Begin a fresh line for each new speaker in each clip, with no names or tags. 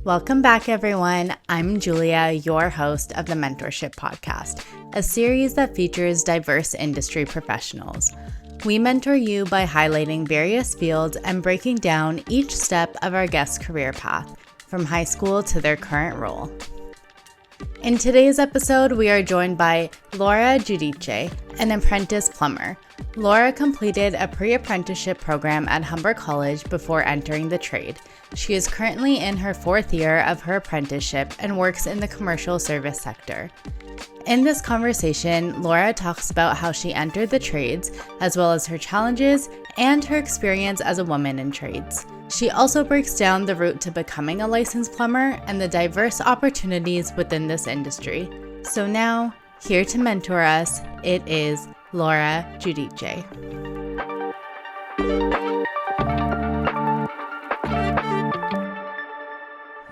Welcome back, everyone. I'm Julia, your host of the Mentorship podcast, a series that features diverse industry professionals. We mentor you by highlighting various fields and breaking down each step of our guest's career path, from high school to their current role. In today's episode, we are joined by Laura Giudice, an apprentice plumber. Laura completed a pre-apprenticeship program at Humber College before entering the trade. She is currently in her 4th year of her apprenticeship and works in the commercial service sector. In this conversation, Laura talks about how she entered the trades, as well as her challenges and her experience as a woman in trades. She also breaks down the route to becoming a licensed plumber and the diverse opportunities within this industry. So now, here to mentor us, it is Laura Giudice.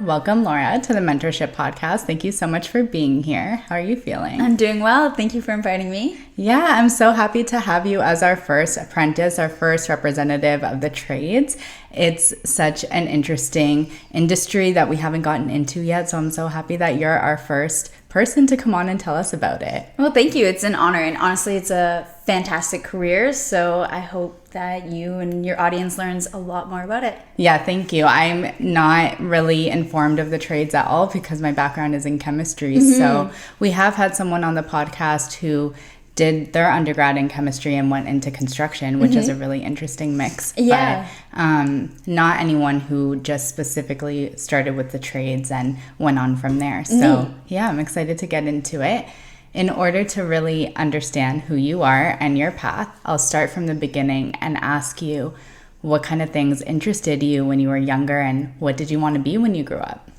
Welcome, Laura, to the Mentorship podcast. Thank you so much for being here. How are you feeling?
I'm doing well. Thank you for inviting me.
Yeah, I'm so happy to have you as our first apprentice, our first representative of the trades. It's such an interesting industry that we haven't gotten into yet, so I'm so happy that you're our first person to come on and tell us about it.
Well, thank you. It's an honor, and honestly, it's a fantastic career, so I hope that you and your audience learns a lot more about it.
Yeah, thank you. I'm not really informed of the trades at all because my background is in chemistry, so we have had someone on the podcast who did their undergrad in chemistry and went into construction, which is a really interesting mix.
Yeah.
But not anyone who just specifically started with the trades and went on from there. So yeah, I'm excited to get into it. In order to really understand who you are and your path, I'll start from the beginning and ask you what kind of things interested you when you were younger and what did you want to be when you grew up?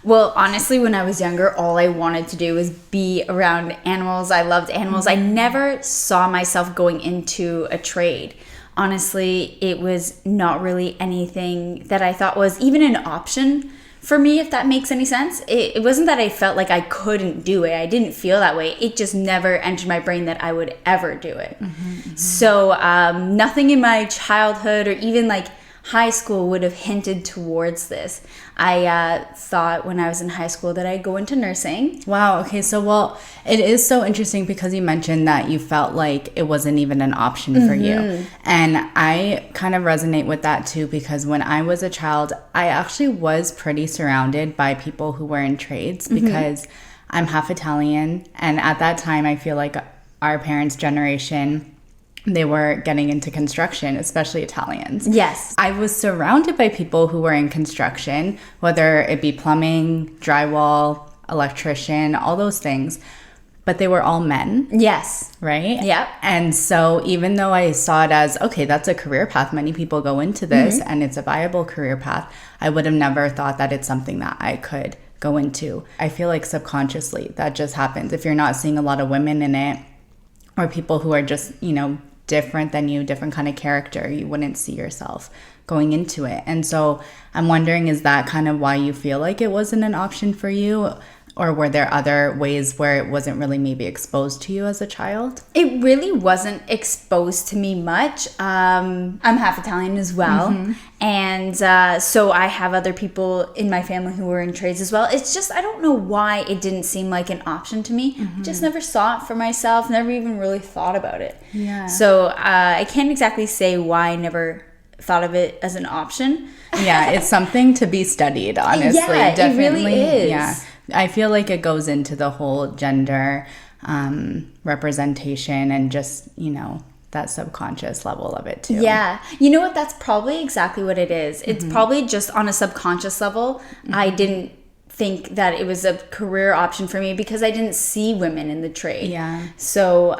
Well, honestly, when I was younger, all I wanted to do was be around animals. I loved animals. I never saw myself going into a trade. Honestly, it was not really anything that I thought was even an option for me, if that makes any sense. It wasn't that I felt like I couldn't do it. I didn't feel that way. It just never entered my brain that I would ever do it. So nothing in my childhood or even like high school would have hinted towards this. I thought when I was in high school that I'd go into nursing.
Wow. Okay. So, well, it is so interesting because you mentioned that you felt like it wasn't even an option for you. And I kind of resonate with that too, because when I was a child, I actually was pretty surrounded by people who were in trades because I'm half Italian. And at that time, I feel like our parents' generation, they were getting into construction, especially Italians.
Yes.
I was surrounded by people who were in construction, whether it be plumbing, drywall, electrician, all those things, but they were all men.
Yes.
Right?
Yep.
And so even though I saw it as, okay, that's a career path, many people go into this and it's a viable career path, I would have never thought that it's something that I could go into. I feel like subconsciously that just happens. If you're not seeing a lot of women in it, or people who are just, different than you, different kind of character, you wouldn't see yourself going into it. And so I'm wondering, is that kind of why you feel like it wasn't an option for you? Or were there other ways where it wasn't really maybe exposed to you as a child?
It really wasn't exposed to me much. I'm half Italian as well. And so I have other people in my family who were in trades as well. It's just, I don't know why it didn't seem like an option to me. I just never saw it for myself, never even really thought about it.
Yeah.
So I can't exactly say why I never thought of it as an option.
Yeah, it's something to be studied, honestly.
Yeah,
definitely.
It really is.
Yeah. I feel like it goes into the whole gender representation and just, that subconscious level of it too.
Yeah. You know what? That's probably exactly what it is. It's probably just on a subconscious level. I didn't think that it was a career option for me because I didn't see women in the trade.
Yeah.
So,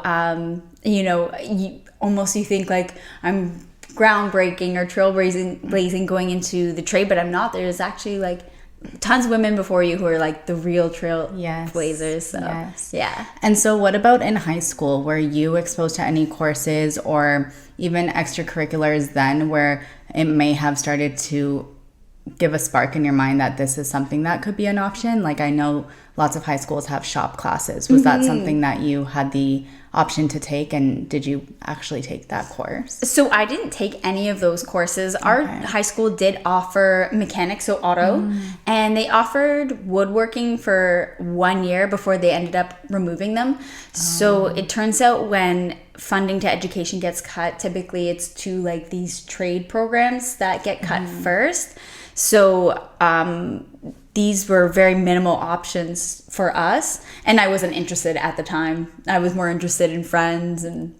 you think like I'm groundbreaking or trailblazing going into the trade, but I'm not. There's actually like tons of women before you who are like the real trailblazers. So yeah.
And so what about in high school? Were you exposed to any courses or even extracurriculars then where it may have started to give a spark in your mind that this is something that could be an option? Like, I know lots of high schools have shop classes. Was that something that you had the option to take, and did you actually take that course?
So I didn't take any of those courses. Our high school did offer mechanics, so auto, and they offered woodworking for 1 year before they ended up removing them. So it turns out when funding to education gets cut, typically it's to like these trade programs that get cut first. So these were very minimal options for us, and I wasn't interested at the time. I was more interested in friends and,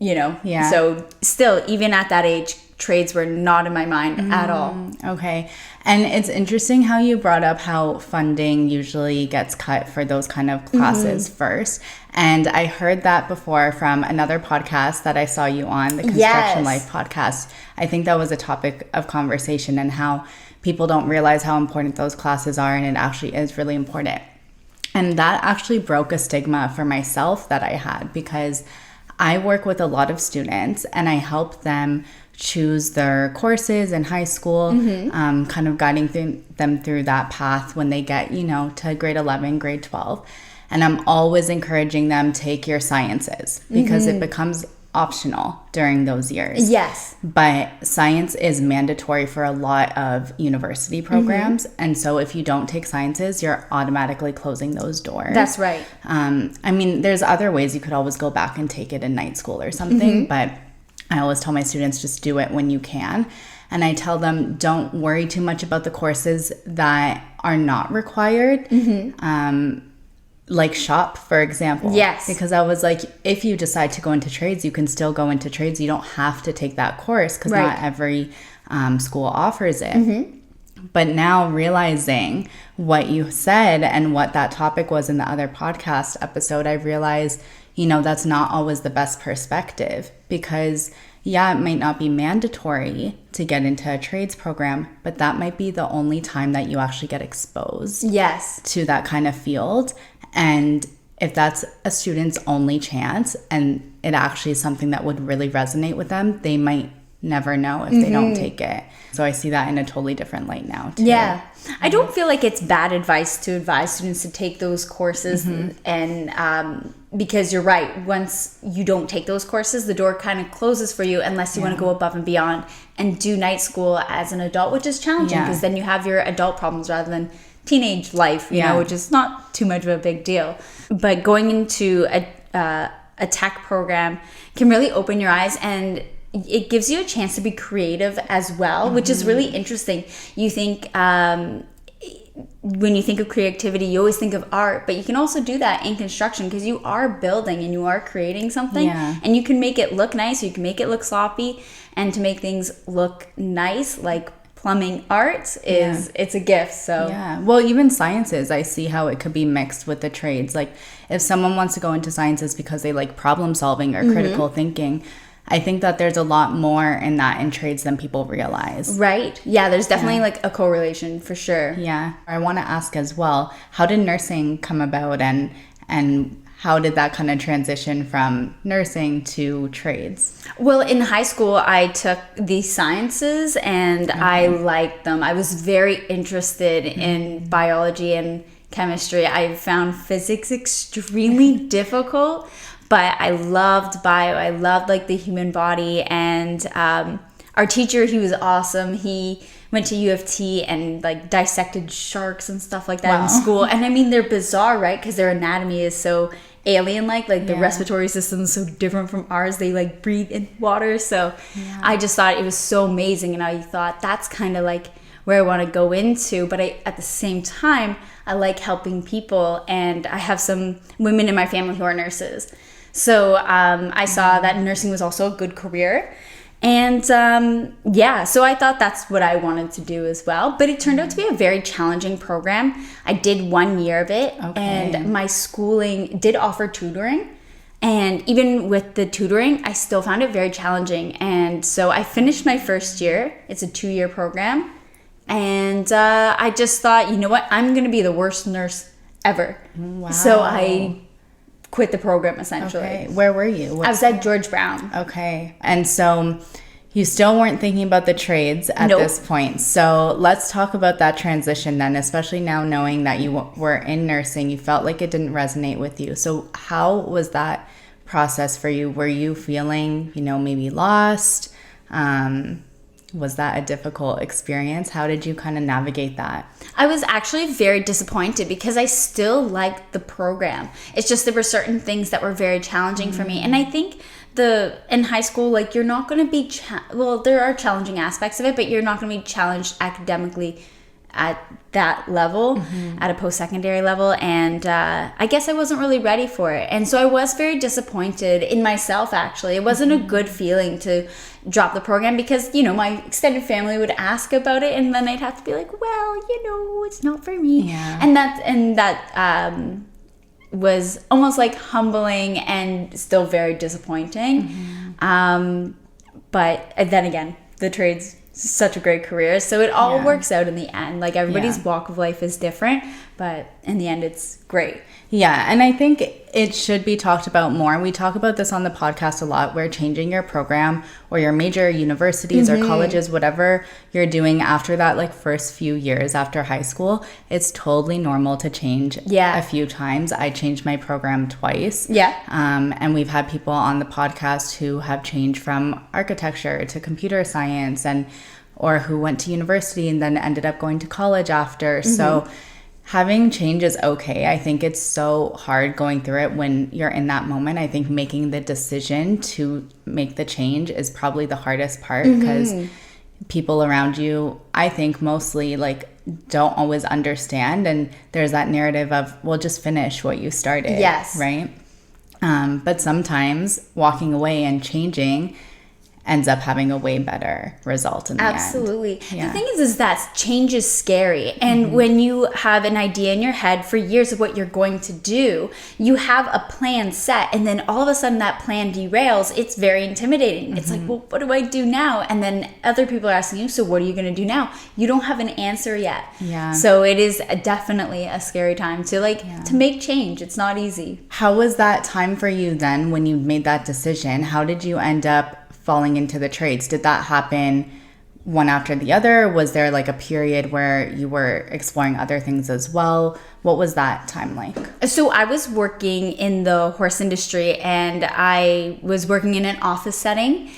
so still, even at that age, trades were not in my mind at all.
Okay. And it's interesting how you brought up how funding usually gets cut for those kind of classes first. And I heard that before from another podcast that I saw you on, the Construction Life podcast. I think that was a topic of conversation, and how people don't realize how important those classes are, and it actually is really important. And that actually broke a stigma for myself that I had, because I work with a lot of students and I help them choose their courses in high school, kind of guiding them through that path when they get, to grade 11, grade 12. And I'm always encouraging them, take your sciences, because it becomes optional during those years.
Yes.
But science is mandatory for a lot of university programs. And so if you don't take sciences, you're automatically closing those doors.
That's right.
I mean, there's other ways you could always go back and take it in night school or something. But I always tell my students, just do it when you can. And I tell them, don't worry too much about the courses that are not required. Like shop, for example.
Yes.
Because I was like, if you decide to go into trades, you can still go into trades. You don't have to take that course, because not every school offers it. But now realizing what you said and what that topic was in the other podcast episode, I realized, that's not always the best perspective, because it might not be mandatory to get into a trades program, but that might be the only time that you actually get exposed to that kind of field. And if that's a student's only chance, and it actually is something that would really resonate with them, they might never know if they don't take it. So I see that in a totally different light now too.
Yeah. I don't feel like it's bad advice to advise students to take those courses, and because you're right, once you don't take those courses, the door kind of closes for you, unless you want to go above and beyond and do night school as an adult, which is challenging, because then you have your adult problems rather than teenage life, which is not too much of a big deal. But going into a tech program can really open your eyes, and it gives you a chance to be creative as well, which is really interesting. You think, when you think of creativity, you always think of art, but you can also do that in construction, because you are building and you are creating something, and you can make it look nice, you can make it look sloppy, and to make things look nice, like plumbing art it's a gift. So
well, even sciences, I see how it could be mixed with the trades. Like, if someone wants to go into sciences because they like problem solving or critical thinking, I think that there's a lot more in that in trades than people realize.
Right. Yeah, there's definitely like a correlation for sure.
Yeah. I want to ask as well, how did nursing come about, and how did that kind of transition from nursing to trades?
Well, in high school, I took the sciences, and I liked them. I was very interested in biology and chemistry. I found physics extremely difficult, but I loved bio. I loved like the human body, and our teacher, he was awesome. He went to U of T and like dissected sharks and stuff like that in school. And I mean, they're bizarre, right? Because their anatomy is so alien-like, the respiratory system is so different from ours. They like breathe in water. So I just thought it was so amazing, and I thought that's kind of like where I want to go into. But at the same time, I like helping people, and I have some women in my family who are nurses. So I saw that nursing was also a good career. And so I thought that's what I wanted to do as well. But it turned out to be a very challenging program. I did 1 year of it, and my schooling did offer tutoring. And even with the tutoring, I still found it very challenging. And so I finished my first year. It's a 2-year program. And I just thought, you know what? I'm going to be the worst nurse ever. Wow. So I quit the program, essentially.
Okay. Where were you?
I was at George Brown.
Okay. And so, You still weren't thinking about the trades at
Nope.
this point. So let's talk about that transition then, especially now knowing that you were in nursing. You felt like it didn't resonate with you. So how was that process for you? Were you feeling, maybe lost? Was that a difficult experience? How did you kind of navigate that?
I was actually very disappointed because I still liked the program. It's just there were certain things that were very challenging for me. And I think in high school, like, you're not going to be, there are challenging aspects of it, but you're not going to be challenged academically at that level, at a post-secondary level. And I guess I wasn't really ready for it. And so I was very disappointed in myself, actually. It wasn't a good feeling to drop the program because, my extended family would ask about it, and then I'd have to be like, well, it's not for me.
Yeah.
And that was almost like humbling and still very disappointing. But then again, the trade's such a great career, so it all works out in the end. Like, everybody's walk of life is different, but in the end, it's great.
Yeah, and I think it should be talked about more. We talk about this on the podcast a lot, where changing your program or your major, universities or colleges, whatever you're doing after that, like, first few years after high school, it's totally normal to change a few times. I changed my program twice. And we've had people on the podcast who have changed from architecture to computer science or who went to university and then ended up going to college after. So having change is okay. I think it's so hard going through it when you're in that moment. I think making the decision to make the change is probably the hardest part because people around you, I think mostly, like, don't always understand. And there's that narrative of, well, just finish what you started.
Yes.
Right? But sometimes walking away and changing ends up having a way better result in the end.
Absolutely. The thing is that change is scary. And when you have an idea in your head for years of what you're going to do, you have a plan set, and then all of a sudden that plan derails. It's very intimidating. It's like, well, what do I do now? And then other people are asking you, so what are you going to do now? You don't have an answer yet. So it is definitely a scary time to make change. It's not easy.
How was that time for you then when you made that decision? How did you end up falling into the trades? Did that happen one after the other? Was there like a period where you were exploring other things as well? What was that time like?
So I was working in the horse industry, and I was working in an office setting,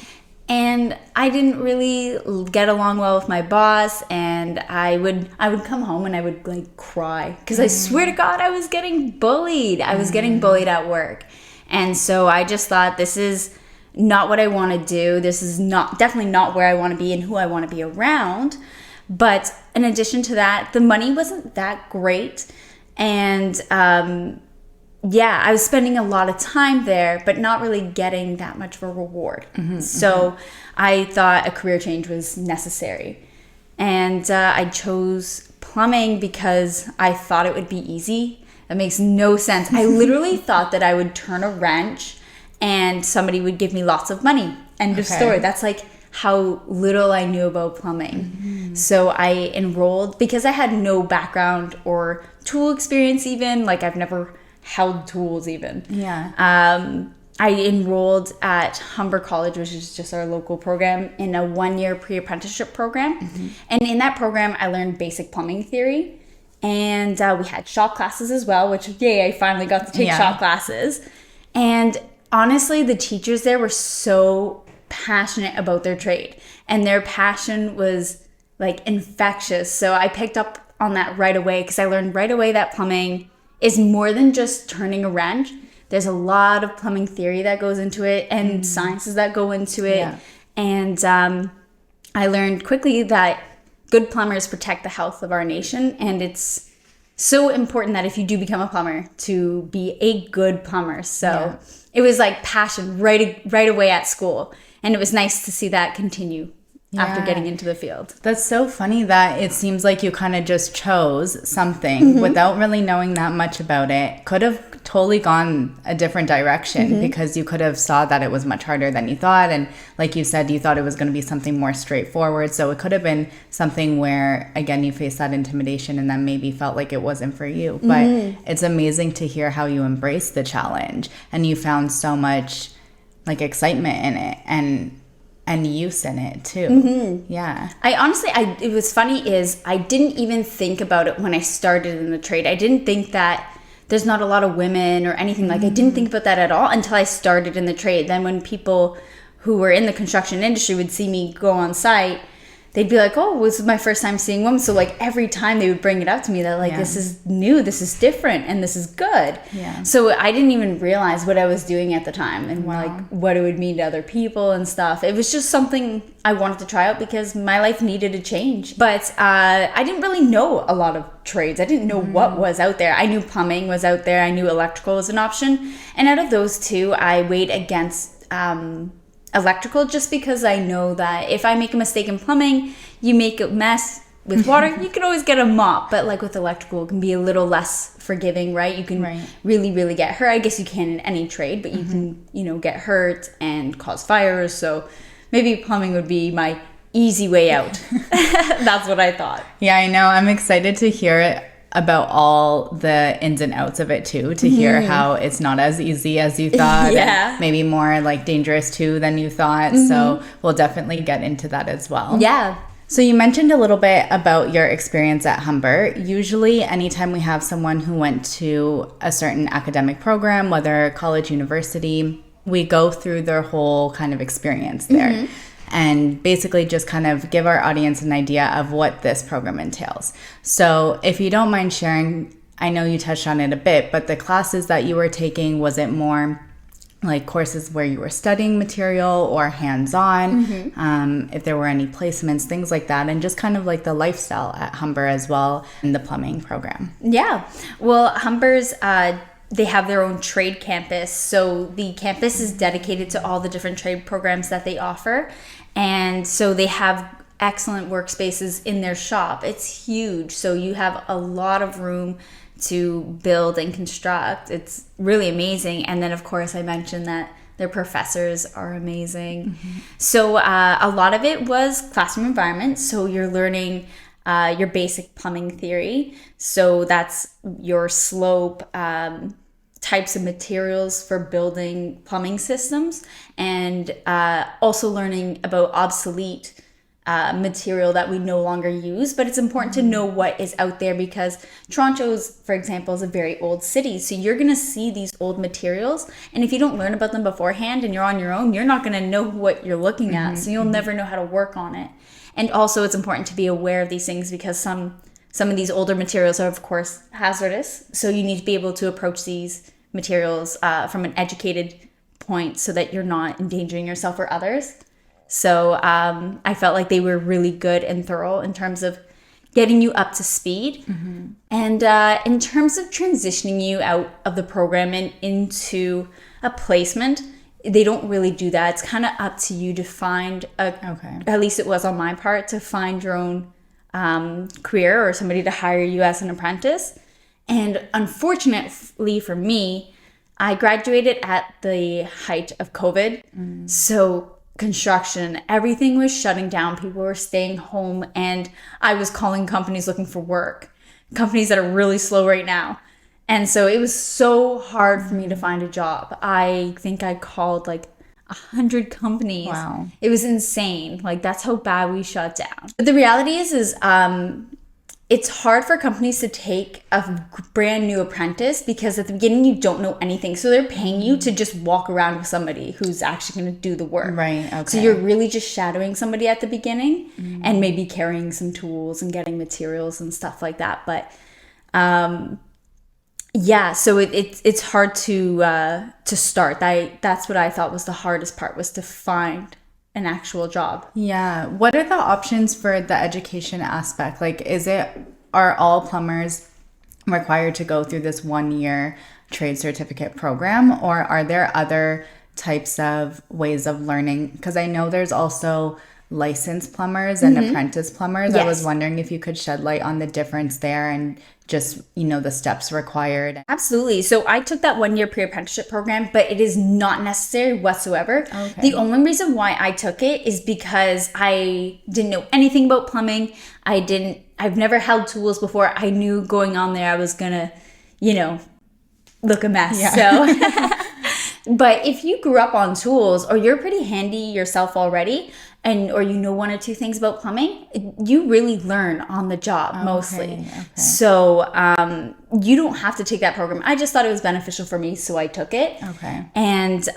and I didn't really get along well with my boss, and I would come home and I would, like, cry because I swear to God I was getting bullied. I was getting bullied at work. And so I just thought, this is not what I want to do. This is definitely not where I want to be and who I want to be around. But in addition to that, the money wasn't that great. And I was spending a lot of time there, but not really getting that much of a reward. So I thought a career change was necessary. And I chose plumbing because I thought it would be easy. That makes no sense. I literally thought that I would turn a wrench and somebody would give me lots of money. End of story. That's like how little I knew about plumbing. So I enrolled because I had no background or tool experience even. Like, I've never held tools even. I enrolled at Humber College, which is just our local program, in a 1-year pre-apprenticeship program. And in that program, I learned basic plumbing theory. And we had shop classes as well, which, I finally got to take shop classes. And honestly, the teachers there were so passionate about their trade, and their passion was, like, infectious. So I picked up on that right away because I learned right away that plumbing is more than just turning a wrench. There's a lot of plumbing theory that goes into it and sciences that go into it. And I learned quickly that good plumbers protect the health of our nation, and it's so important that if you do become a plumber, to be a good plumber. So it was like passion right away at school, and it was nice to see that continue after getting into the field.
That's so funny that it seems like you kind of just chose something without really knowing that much about it. Could have totally gone a different direction because you could have saw that it was much harder than you thought. And like you said, you thought it was going to be something more straightforward. So it could have been something where, again, you faced that intimidation and then maybe felt like it wasn't for you. But it's amazing to hear how you embraced the challenge and you found so much, like, excitement in it. And and use in it too. Yeah.
It was funny is I didn't even think about it when I started in the trade. I didn't think that there's not a lot of women or anything. Like I didn't think about that at all until I started in the trade. Then when people who were in the construction industry would see me go on site, they'd be like, oh, this is my first time seeing women. So like every time they would bring it up to me that like, this is new, this is different, and this is good.
Yeah.
So I didn't even realize what I was doing at the time and like what it would mean to other people and stuff. It was just something I wanted to try out because my life needed a change. But I didn't really know a lot of trades. I didn't know what was out there. I knew plumbing was out there. I knew electrical was an option. And out of those two, I weighed against electrical, just because I know that if I make a mistake in plumbing, you make a mess with water, you can always get a mop. But like with electrical, it can be a little less forgiving, right? You can really, really get hurt. I guess you can in any trade, but you can, get hurt and cause fires. So maybe plumbing would be my easy way out. That's what I thought.
Yeah, I know. I'm excited to hear it about all the ins and outs of it too, to hear how it's not as easy as you thought, and maybe more like dangerous too than you thought. So we'll definitely get into that as well.
Yeah.
So you mentioned a little bit about your experience at Humber. Usually anytime we have someone who went to a certain academic program, whether college, university, we go through their whole kind of experience there. And basically just kind of give our audience an idea of what this program entails. So if you don't mind sharing, I know you touched on it a bit, but the classes that you were taking, was it more like courses where you were studying material or hands-on, if there were any placements, things like that, and just kind of like the lifestyle at Humber as well in the plumbing program?
Yeah. Well, Humber's they have their own trade campus. So the campus is dedicated to all the different trade programs that they offer. And so they have excellent workspaces in their shop. It's huge. So you have a lot of room to build and construct. It's really amazing. And then, of course, I mentioned that their professors are amazing. So a lot of it was classroom environment. So you're learning your basic plumbing theory. So that's your slope, types of materials for building plumbing systems, and also learning about obsolete material that we no longer use. But it's important to know what is out there, because Toronto's, for example, is a very old city. So you're going to see these old materials. And if you don't learn about them beforehand and you're on your own, you're not going to know what you're looking at. So you'll never know how to work on it. And also it's important to be aware of these things, because some of these older materials are, of course, hazardous. So you need to be able to approach these materials from an educated point so that you're not endangering yourself or others. So I felt like they were really good and thorough in terms of getting you up to speed. And in terms of transitioning you out of the program and into a placement, they don't really do that. It's kind of up to you to find at least it was on my part, to find your own career or somebody to hire you as an apprentice. And unfortunately for me, I graduated at the height of COVID. So construction, everything was shutting down. People were staying home, and I was calling companies looking for work, companies that are really slow right now. And so it was so hard for me to find a job. I think I called like 100 companies.
Wow.
It was insane. Like, that's how bad we shut down. But the reality is it's hard for companies to take a brand new apprentice, because at the beginning you don't know anything. So they're paying you to just walk around with somebody who's actually going to do the work.
Right. Okay.
So you're really just shadowing somebody at the beginning and maybe carrying some tools and getting materials and stuff like that. But yeah, so it's hard to start. That's what I thought was the hardest part, was to find an actual job.
Yeah. What are the options for the education aspect? Like, are all plumbers required to go through this 1-year trade certificate program, or are there other types of ways of learning? Because I know there's also licensed plumbers and apprentice plumbers.
Yes.
I was wondering if you could shed light on the difference there and just, the steps required.
Absolutely. So I took that 1-year pre-apprenticeship program, but it is not necessary whatsoever.
Okay.
The only reason why I took it is because I didn't know anything about plumbing. I've never held tools before. I knew going on there I was gonna, look a mess. Yeah. But if you grew up on tools or you're pretty handy yourself already, or you know one or two things about plumbing, you really learn on the job mostly. Okay. So you don't have to take that program. I just thought it was beneficial for me, so I took it.
Okay.
And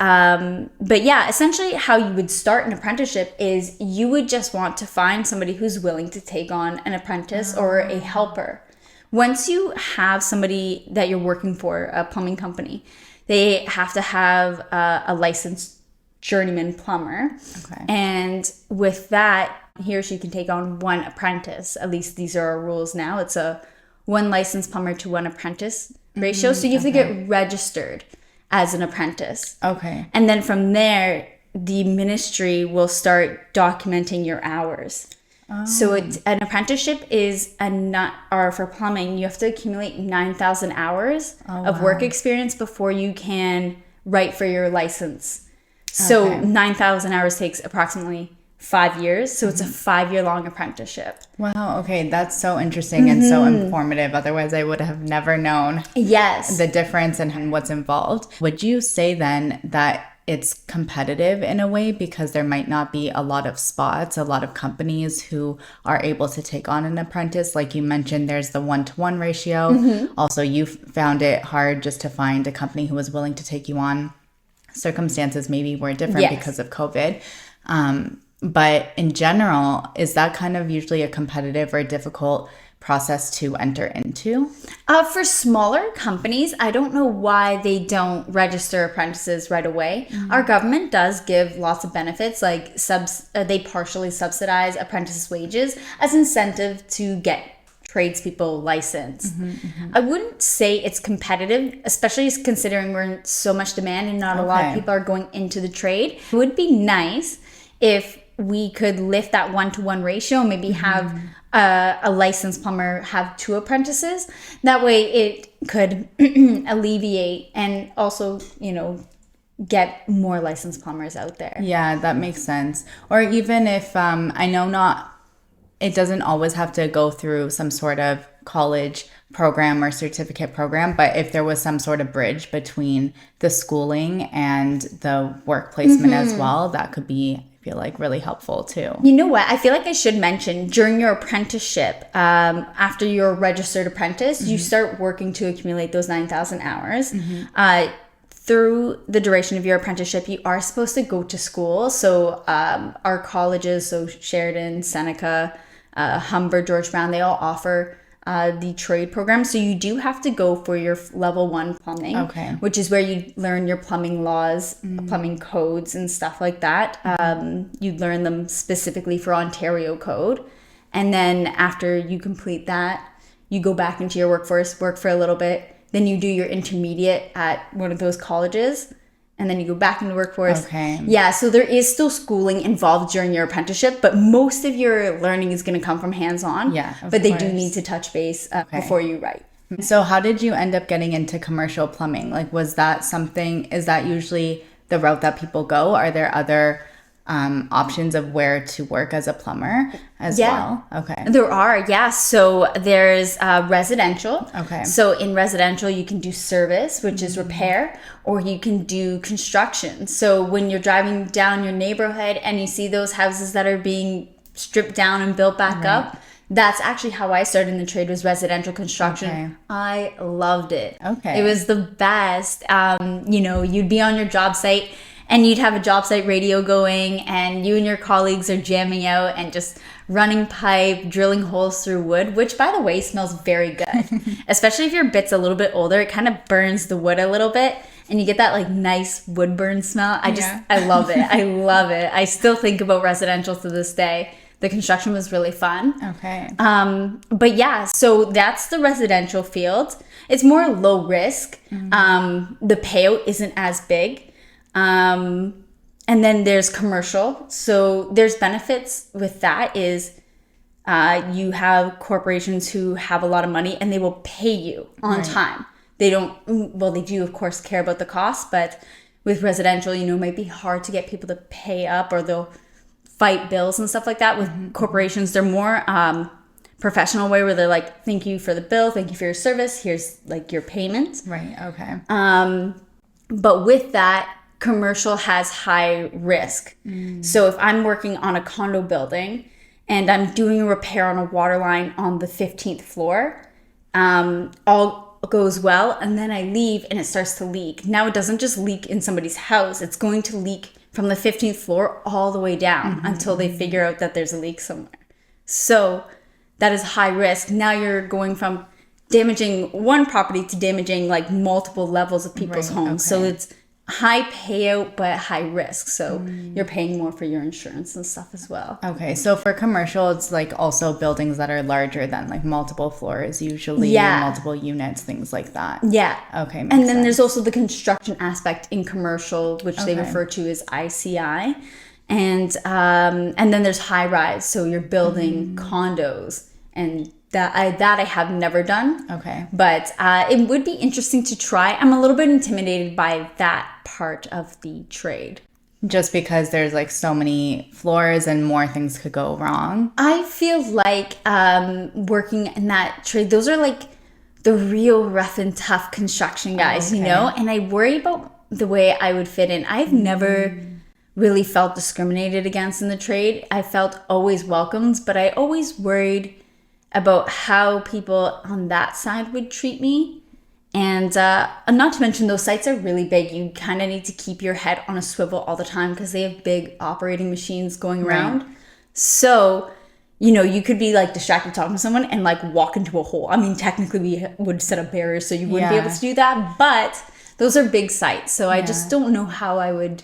but yeah, essentially how you would start an apprenticeship is you would just want to find somebody who's willing to take on an apprentice or a helper. Once you have somebody that you're working for, a plumbing company, they have to have a licensed journeyman plumber. Okay. And with that, he or she can take on one apprentice. At least these are our rules now. It's a one licensed plumber to one apprentice ratio. So you have to get registered as an apprentice. Okay. And then from there, the ministry will start documenting your hours. Oh. So an apprenticeship is or for plumbing, you have to accumulate 9,000 hours of work experience before you can write for your license. So 9,000 hours takes approximately 5 years. So it's a 5-year long apprenticeship.
Wow. Okay. That's so interesting and so informative. Otherwise, I would have never known the difference and what's involved. Would you say then that it's competitive in a way because there might not be a lot of spots, a lot of companies who are able to take on an apprentice? Like you mentioned, there's the 1-to-1 ratio. Also, you found it hard just to find a company who was willing to take you on. Circumstances maybe were different because of COVID. But in general, is that kind of usually a competitive or difficult process to enter into?
For smaller companies, I don't know why they don't register apprentices right away. Our government does give lots of benefits, like they partially subsidize apprentice wages as incentive to get tradespeople licensed. I wouldn't say it's competitive, especially considering we're in so much demand and not a lot of people are going into the trade. It would be nice if we could lift that 1-to-1 ratio, maybe have a licensed plumber have 2 apprentices. That way it could alleviate and also, get more licensed plumbers out there.
Yeah, that makes sense. Or even if, I know it doesn't always have to go through some sort of college program or certificate program, but if there was some sort of bridge between the schooling and the work placement as well, that could be, I feel like, really helpful too.
You know what? I feel like I should mention during your apprenticeship, after you're a registered apprentice, you start working to accumulate those 9,000 hours. Through the duration of your apprenticeship, you are supposed to go to school. So our colleges, so Sheridan, Seneca, Humber, George Brown, they all offer the trade program. So you do have to go for your level 1 plumbing, which is where you learn your plumbing laws, plumbing codes and stuff like that. You learn them specifically for Ontario code. And then after you complete that, you go back into your workforce, work for a little bit. Then you do your intermediate at one of those colleges. And then you go back into the workforce. Yeah, so there is still schooling involved during your apprenticeship, but most of your learning is going to come from hands-on.
Yeah,
but they do need to touch base before you write.
So how did you end up getting into commercial plumbing? Like, is that usually the route that people go? Are there other options of where to work as a plumber as well? Okay.
There are, So there's residential. Okay. So in residential, you can do service, which is repair, or you can do construction. So when you're driving down your neighborhood and you see those houses that are being stripped down and built back up, that's actually how I started in the trade, was residential construction. I loved it. It was the best. You'd be on your job site and you'd have a job site radio going and you and your colleagues are jamming out and just running pipe, drilling holes through wood, which, by the way, smells very good. Especially if your bit's a little bit older, it kind of burns the wood a little bit and you get that like nice wood burn smell. I love it. I love it. I still think about residential to this day. The construction was really fun. But yeah, so that's the residential field. It's more low risk. The payout isn't as big. And then there's commercial. So there's benefits with that is you have corporations who have a lot of money and they will pay you on time. They do of course care about the cost, but with residential, it might be hard to get people to pay up, or they'll fight bills and stuff like that. With corporations, they're more professional way, where they're like, thank you for the bill, thank you for your service, here's like your payment.
Right. Okay.
But with that, commercial has high risk. So if I'm working on a condo building and I'm doing a repair on a water line on the 15th floor, all goes well, and then I leave and it starts to leak. Now it doesn't just leak in somebody's house, it's going to leak from the 15th floor all the way down until they figure out that there's a leak somewhere. So that is high risk. Now you're going from damaging one property to damaging like multiple levels of people's homes. So it's high payout but high risk, so you're paying more for your insurance and stuff as well.
Okay, so for commercial, it's like also buildings that are larger than like multiple floors usually, multiple units, things like that. Okay,
and then
sense.
there's also the construction aspect in commercial, which they refer to as ICI, and then there's high rise, so you're building condos, and that I have never done.
Okay.
But it would be interesting to try. I'm a little bit intimidated by that part of the trade.
Just because there's like so many floors and more things could go wrong.
I feel like working in that trade, those are like the real rough and tough construction guys, you know? And I worry about the way I would fit in. I've never really felt discriminated against in the trade. I felt always welcomed, but I always worried about how people on that side would treat me. And not to mention, those sites are really big. You kind of need to keep your head on a swivel all the time because they have big operating machines going around. So, you know, you could be like distracted talking to someone and like walk into a hole. I mean, technically we would set up barriers so you wouldn't be able to do that, but those are big sites. So I just don't know how I would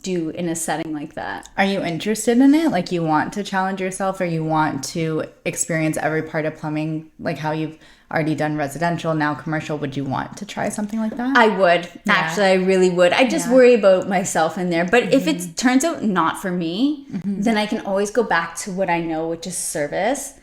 do in a setting like that.
Are you interested in it? Like you want to challenge yourself, or you want to experience every part of plumbing, like how you've already done residential, now commercial? Would you want to try something like that?
I would. Actually, I really would. I just worry about myself in there. But if it turns out not for me, then I can always go back to what I know, which is service.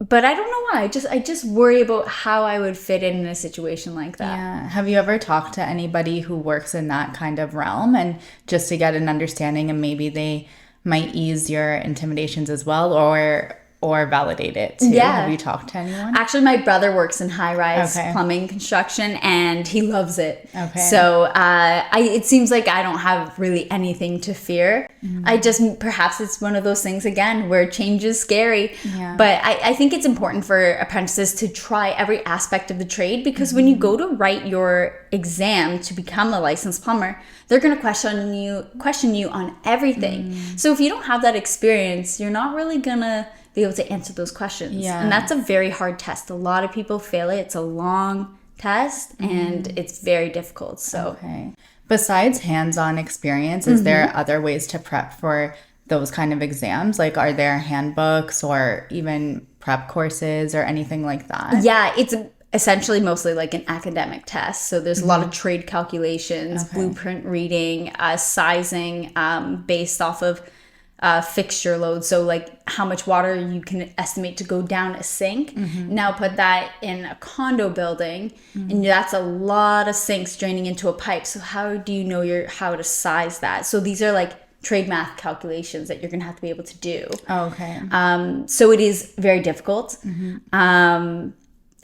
But I don't know why. I just worry about how I would fit in a situation like that.
Yeah. Have you ever talked to anybody who works in that kind of realm, and just to get an understanding, and maybe they might ease your intimidations as well, or validate it too? Have you talked to anyone?
Actually, my brother works in high-rise plumbing construction, and he loves it. So it seems like I don't have really anything to fear. Perhaps it's one of those things, again, where change is scary. But I think it's important for apprentices to try every aspect of the trade, because when you go to write your exam to become a licensed plumber, they're going to question you on everything. So if you don't have that experience, you're not really going to be able to answer those questions. And that's a very hard test. A lot of people fail it. It's a long test and it's very difficult. So
besides hands-on experience, is there other ways to prep for those kind of exams? Like, are there handbooks or even prep courses or anything like that?
Yeah, it's essentially mostly like an academic test. So there's a lot of trade calculations, blueprint reading, sizing based off of fixture load. So like how much water you can estimate to go down a sink. Now put that in a condo building, and that's a lot of sinks draining into a pipe. So how do you know how to size that? So these are like trade math calculations that you're going to have to be able to do. So it is very difficult.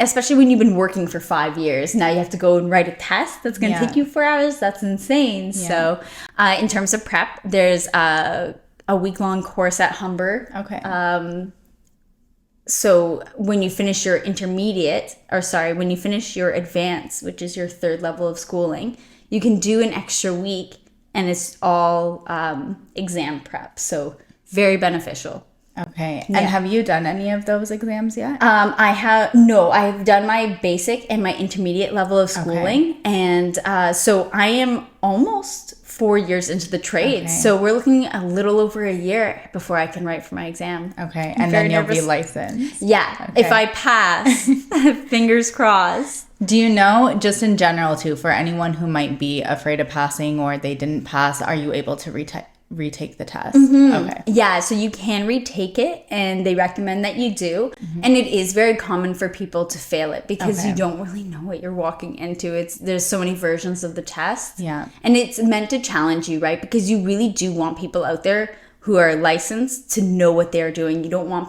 Especially when you've been working for 5 years. Now you have to go and write a test that's going to take you 4 hours. That's insane. So in terms of prep, there's a week-long course at Humber. So when you finish your when you finish your advanced, which is your third level of schooling, you can do an extra week, and it's all exam prep. So very beneficial.
And have you done any of those exams yet?
I've done my basic and my intermediate level of schooling. And so I am almost 4 years into the trade. So we're looking a little over a year before I can write for my exam.
And then you'll be licensed.
If I pass, fingers crossed.
Do you know, just in general too, for anyone who might be afraid of passing or they didn't pass, are you able to retake the test? So you can retake it, and they recommend that you do. And it is very common for people to fail it because you don't really know what you're walking into. There's so many versions of the test, and it's meant to challenge you, right? Because you really do want people out there who are licensed to know what they're doing. You don't want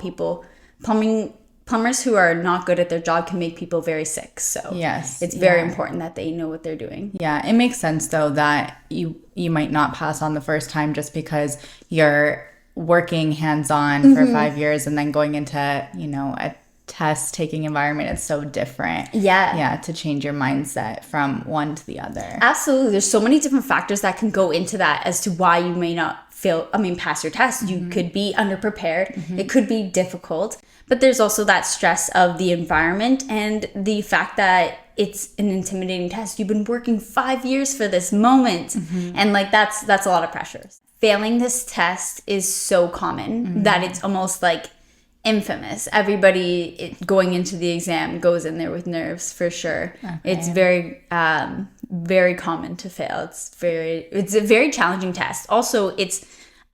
plumbing
plumbers who are not good at their job can make people very sick. So
yes,
it's very important that they know what they're doing.
Yeah, it makes sense though that you might not pass on the first time just because you're working hands-on for 5 years and then going into, you know, a test-taking environment. It's so different. Yeah, to change your mindset from one to the other.
Absolutely. There's so many different factors that can go into that as to why you may not pass your test. You could be underprepared. It could be difficult. But there's also that stress of the environment and the fact that it's an intimidating test. You've been working 5 years for this moment. And like that's a lot of pressure. Failing this test is so common that it's almost like infamous. Everybody going into the exam goes in there with nerves for sure. Okay. It's very very common to fail. It's a very challenging test. Also, it's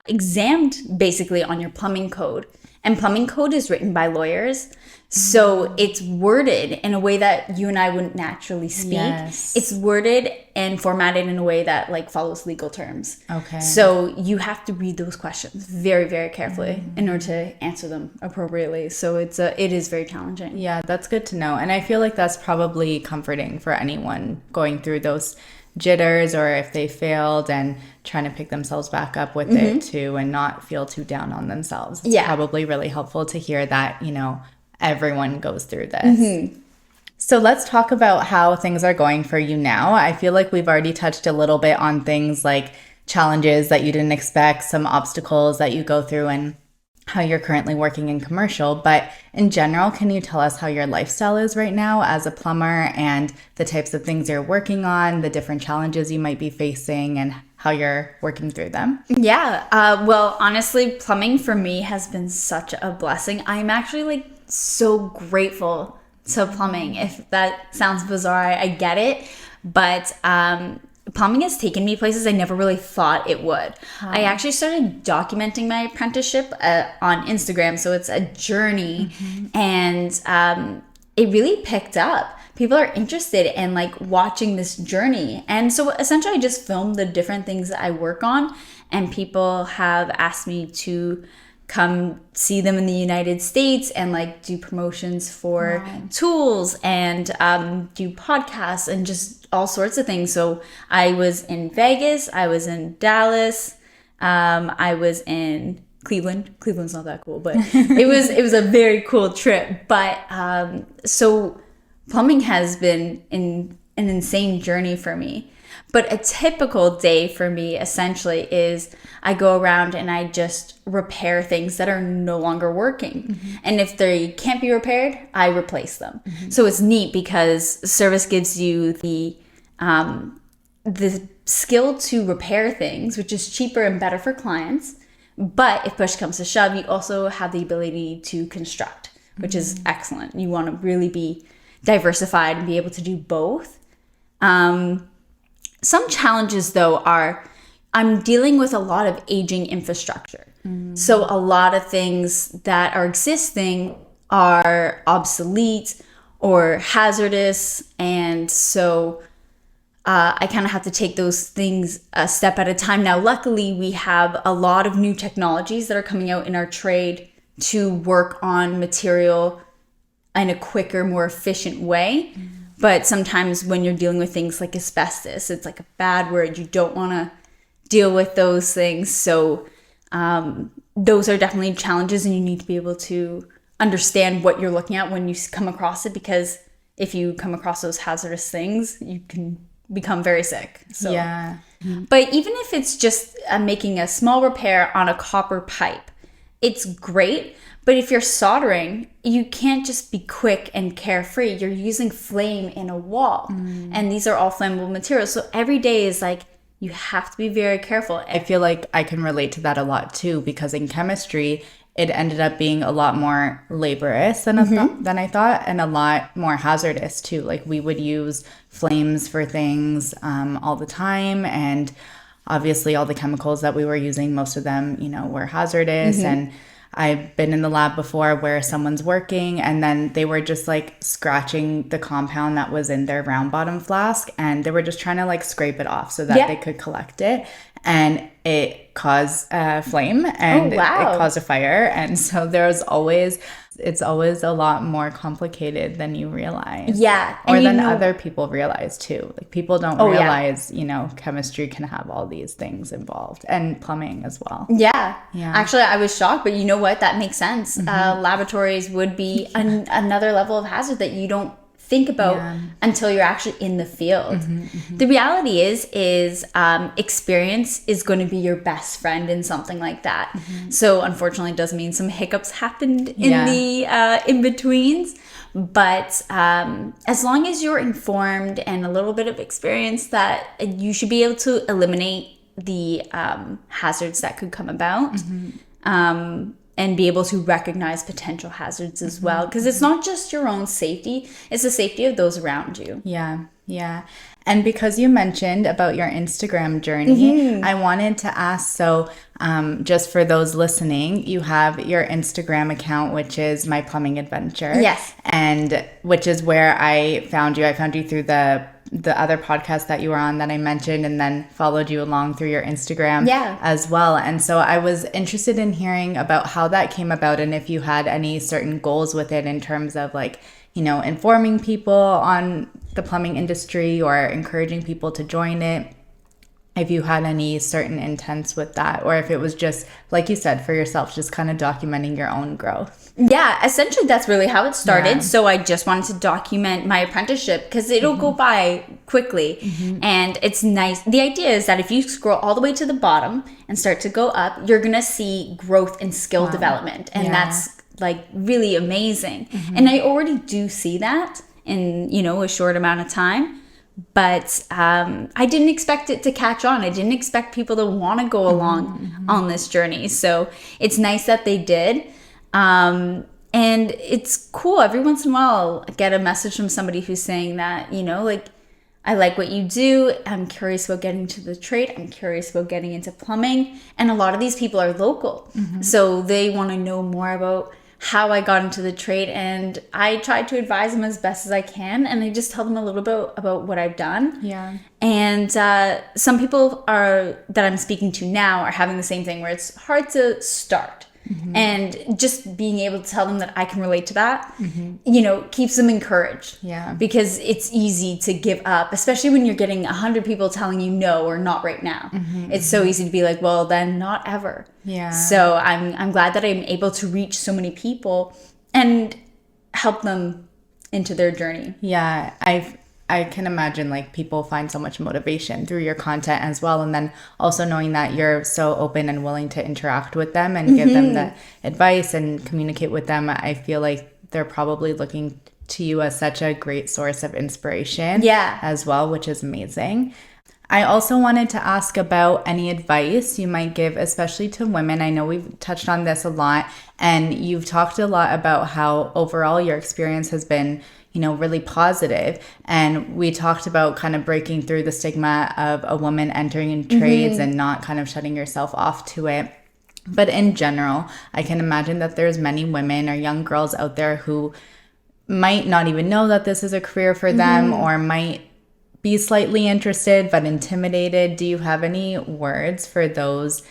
examined basically on your plumbing code. And plumbing code is written by lawyers. So it's worded in a way that you and I wouldn't naturally speak. Yes. It's worded and formatted in a way that like follows legal terms. Okay. So you have to read those questions very, very carefully in order to answer them appropriately. So it is very challenging.
Yeah, that's good to know. And I feel like that's probably comforting for anyone going through those jitters, or if they failed and trying to pick themselves back up with it too and not feel too down on themselves. It's probably really helpful to hear that, you know, everyone goes through this. So let's talk about how things are going for you now. I feel like we've already touched a little bit on things like challenges that you didn't expect, some obstacles that you go through, and how you're currently working in commercial. But in general, can you tell us how your lifestyle is right now as a plumber and the types of things you're working on, the different challenges you might be facing, and how you're working through them?
Yeah. Well, honestly, plumbing for me has been such a blessing. I'm actually like so grateful to plumbing. If that sounds bizarre, I get it. But plumbing has taken me places I never really thought it would. I actually started documenting my apprenticeship on Instagram. So it's a journey. And it really picked up. People are interested in like watching this journey. And so essentially I just filmed the different things that I work on, and people have asked me to come see them in the United States and like do promotions for tools and do podcasts and just all sorts of things. So I was in Vegas, I was in Dallas, I was in Cleveland. Cleveland's not that cool, but it was a very cool trip. But so plumbing has been an insane journey for me. But a typical day for me essentially is I go around and I just repair things that are no longer working. And if they can't be repaired, I replace them. So it's neat because service gives you the skill to repair things, which is cheaper and better for clients. But if push comes to shove, you also have the ability to construct, which is excellent. You want to really be diversified and be able to do both. Some challenges, though, are I'm dealing with a lot of aging infrastructure. So a lot of things that are existing are obsolete or hazardous. And so I kind of have to take those things a step at a time. Now, luckily, we have a lot of new technologies that are coming out in our trade to work on material in a quicker, more efficient way. But sometimes when you're dealing with things like asbestos, it's like a bad word. You don't want to deal with those things. So those are definitely challenges, and you need to be able to understand what you're looking at when you come across it, because if you come across those hazardous things, you can become very sick. So,
yeah.
But even if it's just making a small repair on a copper pipe, it's great. But if you're soldering, you can't just be quick and carefree. You're using flame in a wall. And these are all flammable materials. So every day is like, you have to be very careful.
I feel like I can relate to that a lot too, because in chemistry, it ended up being a lot more laborious than I thought, and a lot more hazardous too. Like we would use flames for things all the time. And obviously all the chemicals that we were using, most of them, you know, were hazardous. And I've been in the lab before where someone's working and then they were just like scratching the compound that was in their round bottom flask, and they were just trying to like scrape it off so that they could collect it. and it caused a flame, and
Oh, wow.
it caused a fire. And so it's always a lot more complicated than you realize.
Yeah.
Or
And
than other people realize too. Like, people don't
Oh, yeah.
realize, chemistry can have all these things involved, and plumbing as well.
Yeah.
Yeah.
Actually, I was shocked, but you know what? That makes sense. Laboratories would be another level of hazard that you don't think about until you're actually in the field. The reality is experience is going to be your best friend in something like that. So unfortunately, it does mean some hiccups happened in the in-betweens. But as long as you're informed and a little bit of experience, that you should be able to eliminate the hazards that could come about. And be able to recognize potential hazards as well. Because it's not just your own safety, it's the safety of those around you.
Yeah. And because you mentioned about your Instagram journey, I wanted to ask, so just for those listening, you have your Instagram account, which is My Plumbing Adventure.
Yes.
And which is where I found you. I found you through the other podcast that you were on that I mentioned, and then followed you along through your Instagram as well. And so I was interested in hearing about how that came about, and if you had any certain goals with it in terms of informing people on the plumbing industry or encouraging people to join it. If you had any certain intents with that, or if it was just, like you said, for yourself, just kind of documenting your own growth.
Yeah, essentially that's really how it started.
Yeah.
So I just wanted to document my apprenticeship because it'll go by quickly. And it's nice. The idea is that if you scroll all the way to the bottom and start to go up, you're going to see growth and skill development. And that's like really amazing. And I already do see that in, a short amount of time. But I didn't expect it to catch on. I didn't expect people to want to go along on this journey. So it's nice that they did. And it's cool. Every once in a while, I get a message from somebody who's saying that, I like what you do. I'm curious about getting into the trade. I'm curious about getting into plumbing. And a lot of these people are local. So they want to know more about how I got into the trade, and I try to advise them as best as I can, and I just tell them a little bit about what I've done.
Yeah.
And some people that I'm speaking to now are having the same thing, where it's hard to start. And just being able to tell them that I can relate to that, keeps them encouraged.
Yeah.
Because it's easy to give up, especially when you're getting 100 people telling you no or not right now. It's so easy to be like, well, then not ever.
Yeah.
So I'm glad that I'm able to reach so many people and help them into their journey.
Yeah, I can imagine people find so much motivation through your content as well. And then also knowing that you're so open and willing to interact with them and give them the advice and communicate with them. I feel like they're probably looking to you as such a great source of inspiration as well, which is amazing. I also wanted to ask about any advice you might give, especially to women. I know we've touched on this a lot, and you've talked a lot about how overall your experience has been really positive. And we talked about kind of breaking through the stigma of a woman entering in trades and not kind of shutting yourself off to it. But in general, I can imagine that there's many women or young girls out there who might not even know that this is a career for them, or might be slightly interested but intimidated. Do you have any words for those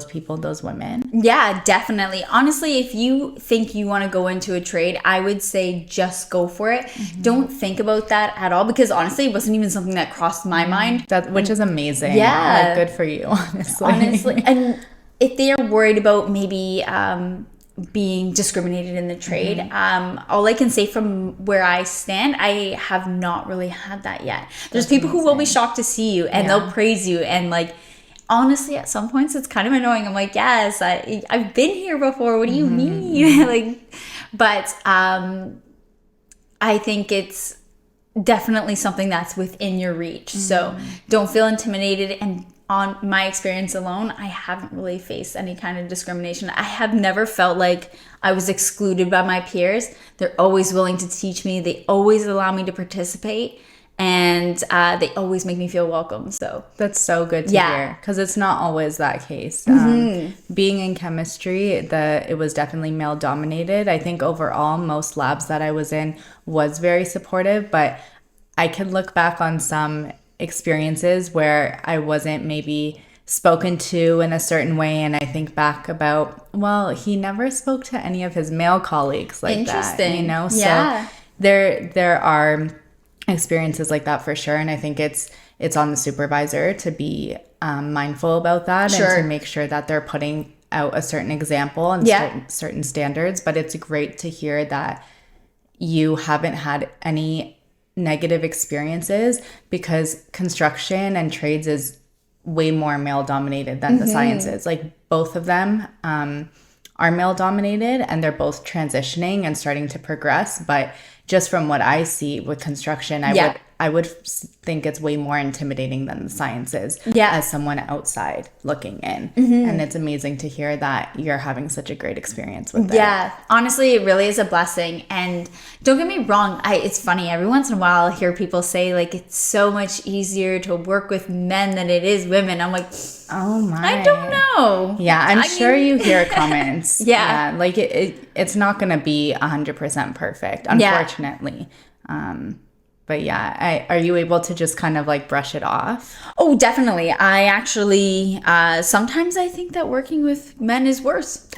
people, those women?
Yeah, definitely. Honestly, if you think you want to go into a trade, I would say just go for it. Don't think about that at all, because honestly, it wasn't even something that crossed my mind.
Which is amazing.
Yeah.
Good for you, honestly.
And if they are worried about maybe being discriminated in the trade, all I can say from where I stand, I have not really had that yet. There's people who will be shocked to see you, and they'll praise you, and honestly, at some points, it's kind of annoying. I'm like, yes, I've been here before. What do you mean? But I think it's definitely something that's within your reach. So don't feel intimidated. And on my experience alone, I haven't really faced any kind of discrimination. I have never felt like I was excluded by my peers. They're always willing to teach me. They always allow me to participate. And they always make me feel welcome. So
that's so good to hear, because it's not always that case. Being in chemistry, it was definitely male dominated. I think overall, most labs that I was in was very supportive, but I can look back on some experiences where I wasn't maybe spoken to in a certain way. And I think back about, well, he never spoke to any of his male colleagues like that, you know?
Yeah.
So there are experiences like that for sure. And I think it's on the supervisor to be mindful about that and to make sure that they're putting out a certain example and certain standards. But it's great to hear that you haven't had any negative experiences, because construction and trades is way more male dominated than the sciences. Like both of them are male dominated, and they're both transitioning and starting to progress. But just from what I see with construction, I would think it's way more intimidating than the sciences as someone outside looking in. And it's amazing to hear that you're having such a great experience with it.
Yeah, honestly, it really is a blessing. And don't get me wrong, it's funny, every once in a while I'll hear people say, like, it's so much easier to work with men than it is women. I'm like,
oh my.
I don't know.
Yeah, I'm sure you hear comments. Like it's not going to be 100% perfect, unfortunately. But yeah, are you able to just kind of like brush it off?
Oh, definitely. I actually, sometimes I think that working with men is worse.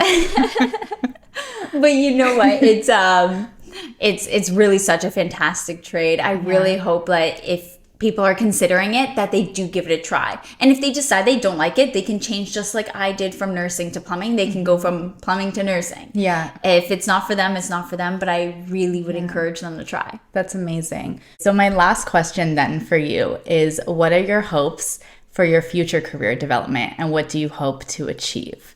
But you know what? It's really such a fantastic trade. I really hope that if people are considering it, that they do give it a try. And if they decide they don't like it, they can change, just like I did from nursing to plumbing. They can go from plumbing to nursing. Yeah. If it's not for them, it's not for them. But I really would encourage them to try.
That's amazing. So my last question then for you is, what are your hopes for your future career development, and what do you hope to achieve?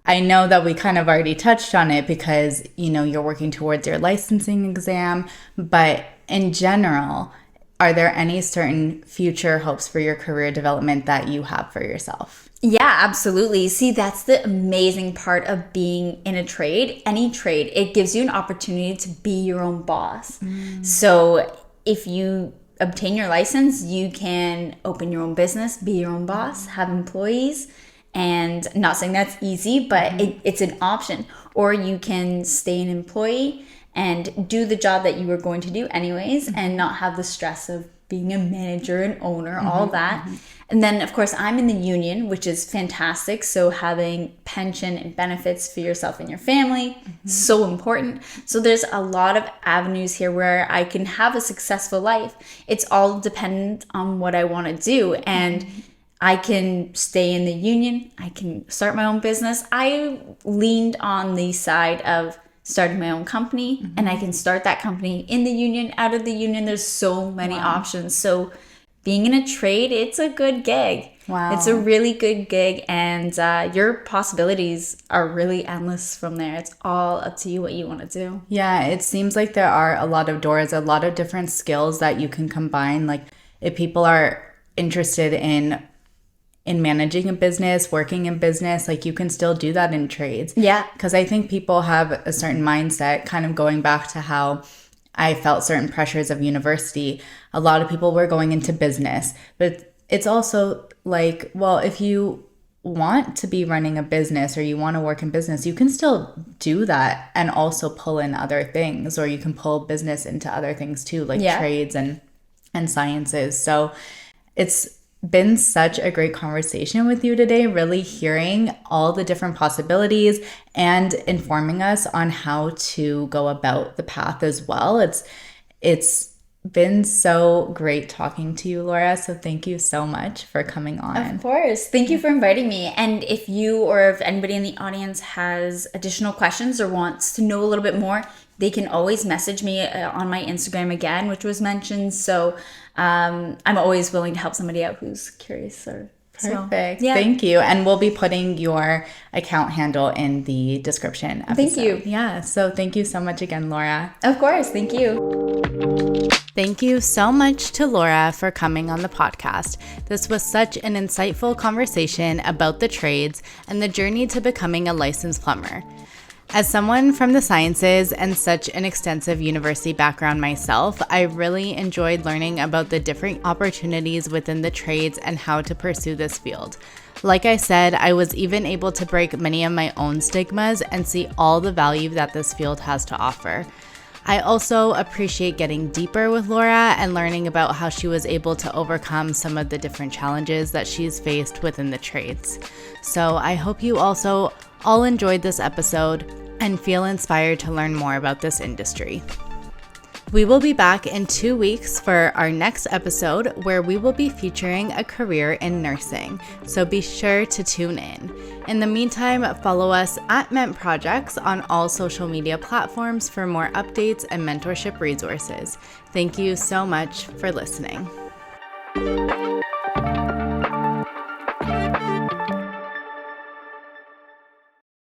I know that we kind of already touched on it because, you know, you're working towards your licensing exam, but in general, are there any certain future hopes for your career development that you have for yourself?
Yeah, absolutely. See, that's the amazing part of being in a trade, any trade. It gives you an opportunity to be your own boss. So if you obtain your license, you can open your own business, be your own boss, have employees. And not saying that's easy, but it's an option. Or you can stay an employee and do the job that you were going to do anyways, and not have the stress of being a manager and owner, all that. And then, of course, I'm in the union, which is fantastic. So having pension and benefits for yourself and your family, so important. So there's a lot of avenues here where I can have a successful life. It's all dependent on what I want to do. And I can stay in the union. I can start my own business. I leaned on the side of starting my own company, and I can start that company in the union, out of the union. There's so many options. So being in a trade, it's a good gig. Wow. It's a really good gig, and your possibilities are really endless from there. It's all up to you what you want to do.
Yeah, it seems like there are a lot of doors, a lot of different skills that you can combine. Like if people are interested in managing a business, working in business, like you can still do that in trades. Yeah. Because I think people have a certain mindset, kind of going back to how I felt certain pressures of university. A lot of people were going into business, but it's also like, well, if you want to be running a business or you want to work in business, you can still do that and also pull in other things, or you can pull business into other things too, like trades and sciences. So it's been such a great conversation with you today, really hearing all the different possibilities and informing us on how to go about the path as well. It's been so great talking to you, Laura. So thank you so much for coming on.
Of course. Thank you for inviting me. And if you or if anybody in the audience has additional questions or wants to know a little bit more, they can always message me on my Instagram again, which was mentioned. So I'm always willing to help somebody out who's curious.
Perfect. So, Thank you. And we'll be putting your account handle in the description episode.
Thank you.
Yeah. So thank you so much again, Laura.
Of course. Thank you.
Thank you so much to Laura for coming on the podcast. This was such an insightful conversation about the trades and the journey to becoming a licensed plumber. As someone from the sciences and such an extensive university background myself, I really enjoyed learning about the different opportunities within the trades and how to pursue this field. Like I said, I was even able to break many of my own stigmas and see all the value that this field has to offer. I also appreciate getting deeper with Laura and learning about how she was able to overcome some of the different challenges that she's faced within the trades. So I hope you also all enjoyed this episode and feel inspired to learn more about this industry. We will be back in 2 weeks for our next episode where we will be featuring a career in nursing, so be sure to tune in. In the meantime, follow us at Ment Projects on all social media platforms for more updates and mentorship resources. Thank you so much for listening.